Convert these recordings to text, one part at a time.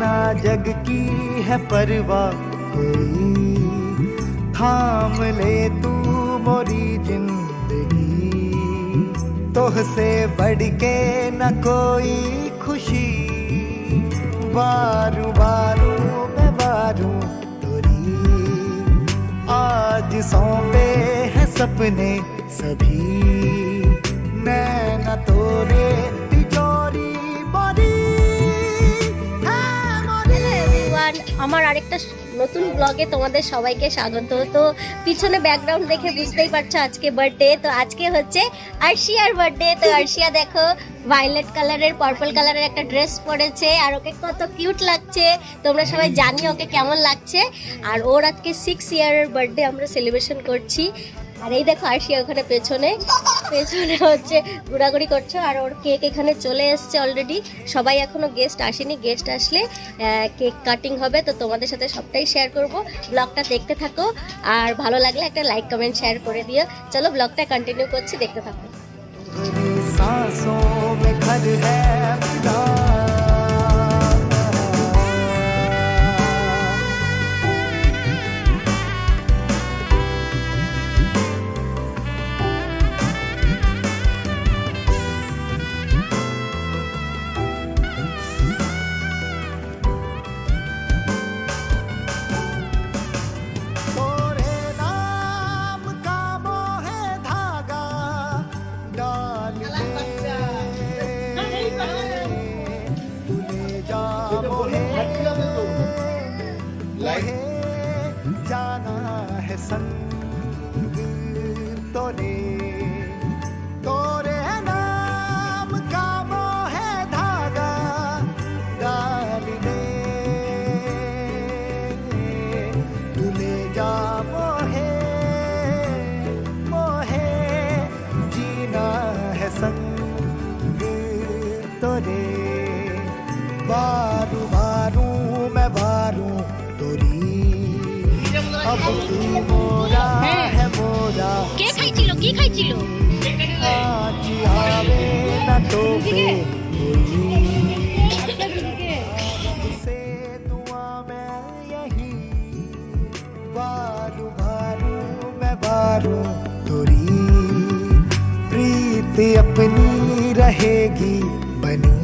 ना जग की है परवाह कोई, थाम ले तू मोरी जिंदगी, तोहसे बढ़ के न कोई खुशी, बारू बारू मैं बारू तोरी, आज सौंपे हैं सपने सभी, नैना तोरे तिजोरी बड़ी है मोरी। আমার আরেকটা নতুন ব্লগে তোমাদের সবাইকে স্বাগত। তো পিছনে ব্যাকগ্রাউন্ড দেখে বুঝতেই পারছো আজকে বার্থডে। তো আজকে হচ্ছে আরশিয়ার বার্থডে। তো আরশিয়া দেখো ভায়োলেট কালারের পার্পল কালারের একটা ড্রেস পরেছে, আর ওকে কত কিউট লাগছে। তোমরা সবাই জানিও ওকে কেমন লাগছে। আর ওর আজকে 6 ইয়ারের বার্থডে আমরা সেলিব্রেশন করছি। আর এই দেখো আরশিয়া ওখানে পেছনে হচ্ছে ঘোরাঘুরি করছো। আর ওর কেক এখানে চলে এসছে অলরেডি। সবাই এখনো গেস্ট আসেনি, গেস্ট আসলে কেক কাটিং হবে। তো তোমাদের সাথে সবটাই শেয়ার করব। ব্লগটা দেখতে থাকো, আর ভালো লাগলে একটা লাইক কমেন্ট শেয়ার করে দিও। চলো ব্লগটা কন্টিনিউ করছি, দেখতে থাকো। जाना है संग तोरे, तोरे नाम का मोह धागा डाल दे, तूने जा मोहे मोहे, जीना है संग तोरे, बारू बारू मैं बारू तोरी, अब तू मोरा है मोरा। কে খাইছিল কি খাইছিল? आज आवे न टोके से दुआ मैं यही, बारू बारू मैं बारू तोरी, प्रीत अपनी रहेगी बनी,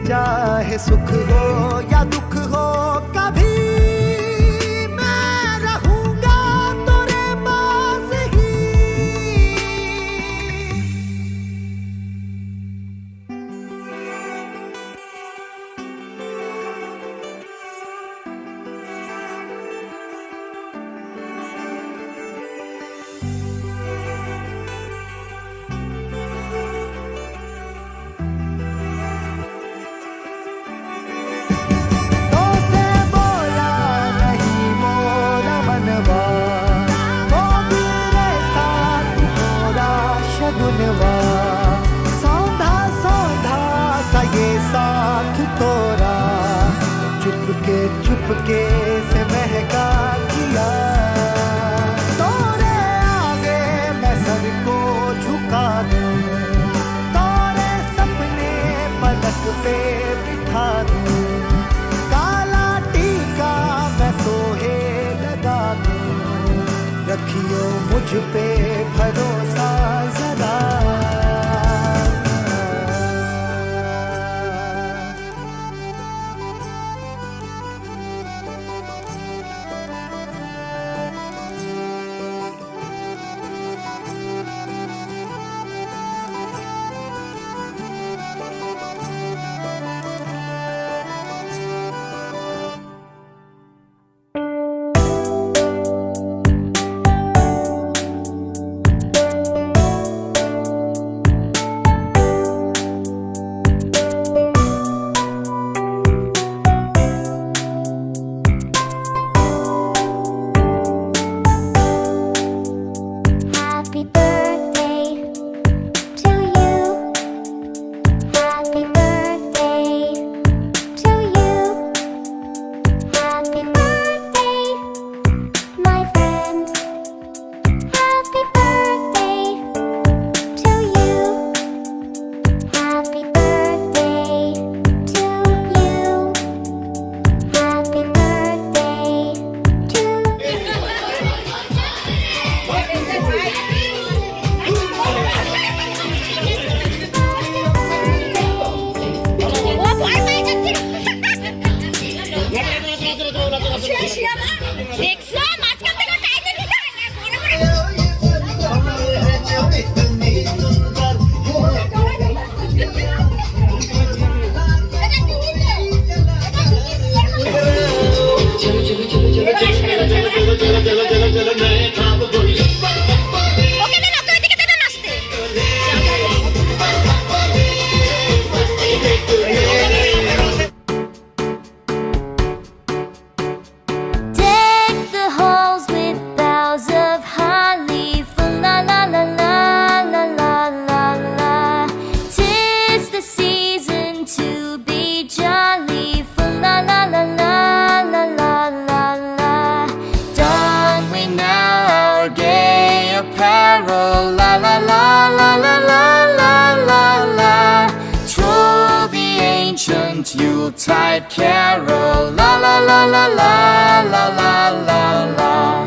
चाहे सुख हो या दुख हो कभी सौधा सौधा सा ये साथ तोरा, चुपके से महका किया, तोरे आगे मैं सर को झुका दूं, तोरे सपने पलक पे बिठा दूं, काला टीका मैं तोहे लगा दूं, रखियो मुझ पे भरोसा जरा। Yuletide carol. La la la la la la la la la.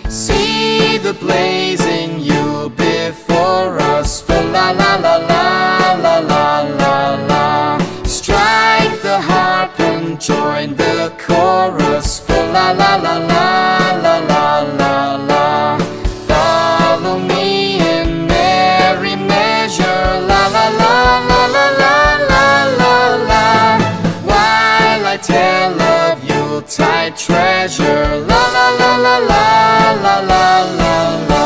See the blazing Yule before us. For la la la la la la la la. Strike the harp and join the chorus. For la la la la la la la la. Follow me in merry measure. La la la la la la la la la. While I tell of Yuletide treasure. La la la la la la la la la.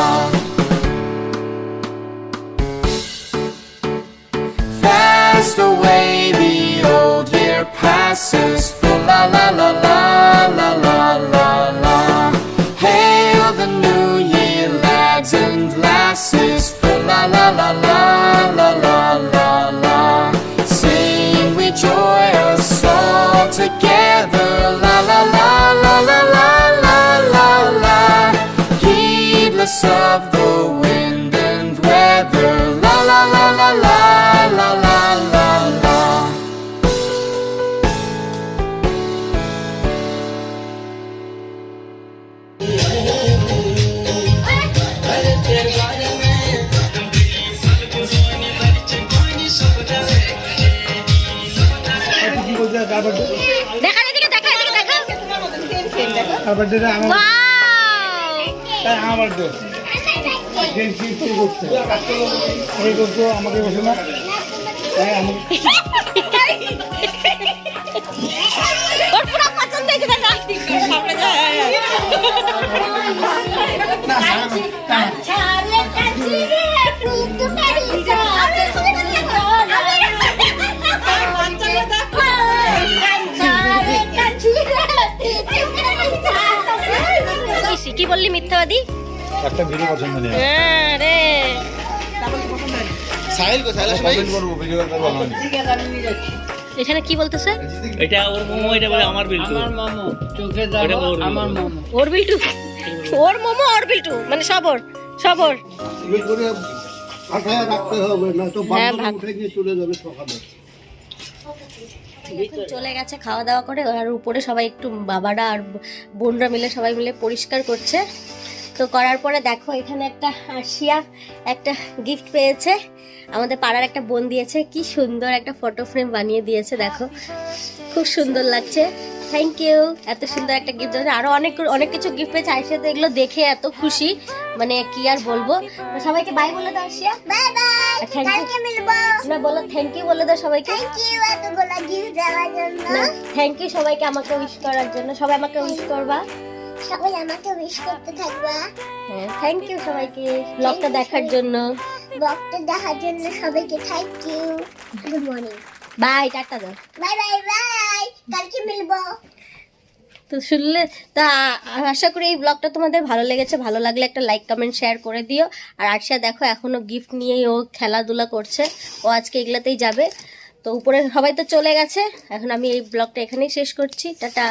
Fast away the old year passes. For la la la la la la la la. Hail the new year, lads and lasses. For la la la la la la la la. Sing we joyous all together. La la la la la la la la la. Heedless of the wind and weather. La la la la la la la la la. দেখা এদিকে দেখা এদিকে দেখা আমার Wow! আমার তো এই করতো আমাকে বসে না ওর পুরো পছন্দ হয়েছে দেখা সামনে কি বললি মিথ্যাবাদী একটা ভিডিও পছন্দ নেই হ্যাঁ রে সাহিল কো সাহিল ভাই করব ভিডিও করব আমি এখানে কি বলতেছে এটা ওর মোমো, এটা বলে আমার বিল্টু। আমার মামু চোখে দেখো আমার মামু ওর বিল্টু ওর মোমো ওর বিল্টু মানে সবর সবর এই করে আঠায় রাখতে হবে না তো হ্যাঁ, বান্ধব ভাগ। উঠে গিয়ে চলে যাবে সকালে এখন চলে গেছে খাওয়া দাওয়া করে আর উপরে সবাই একটু বাবারা আর বোনরা মিলে সবাই মিলে পরিষ্কার করছে তো করার পরে দেখো এখানে একটা আরশিয়া একটা গিফট পেয়েছে আমাদের পাড়ার একটা বোন দিয়েছে কি সুন্দর একটা ফটো ফ্রেম বানিয়ে দিয়েছে দেখো খুব সুন্দর লাগছে থ্যাংক ইউ এত সুন্দর একটা গিফট দিয়েছে আরো অনেক অনেক কিছু গিফট পেয়েছে আরশিয়া তো এগুলো দেখে এত খুশি মানে কি আর বলবো তো সবাইকে বাই বলে দাও আরশিয়া বাই বাই কালকে মিলবো না বলো থ্যাংক ইউ বলে দাও সবাইকে থ্যাংক ইউ এতগুলো গিফট দেওয়ার জন্য না থ্যাংক ইউ সবাইকে আমাকে উইশ করার জন্য সবাই আমাকে উইশ করবা সবাই আমাকে উইশ করতে থাকবা হ্যাঁ থ্যাংক ইউ সবাইকে ব্লগটা দেখার জন্য ব্লগটা দেখার জন্য সবাইকে thank you good morning bye tata দাও বাই বাই বাই কালকে মিলবো তো শুনলে তা আশা করি এই ব্লগটা তোমাদের ভালো লেগেছে ভালো লাগলে একটা লাইক কমেন্ট শেয়ার করে দিও আর আরশিয়া দেখো এখনো গিফট নিয়েই ও খেলাধুলা করছে ও আজকে এগুলাতেই যাবে তো উপরে সবাই তো চলে গেছে এখন আমি এই ব্লগটা এখানেই শেষ করছি টাটা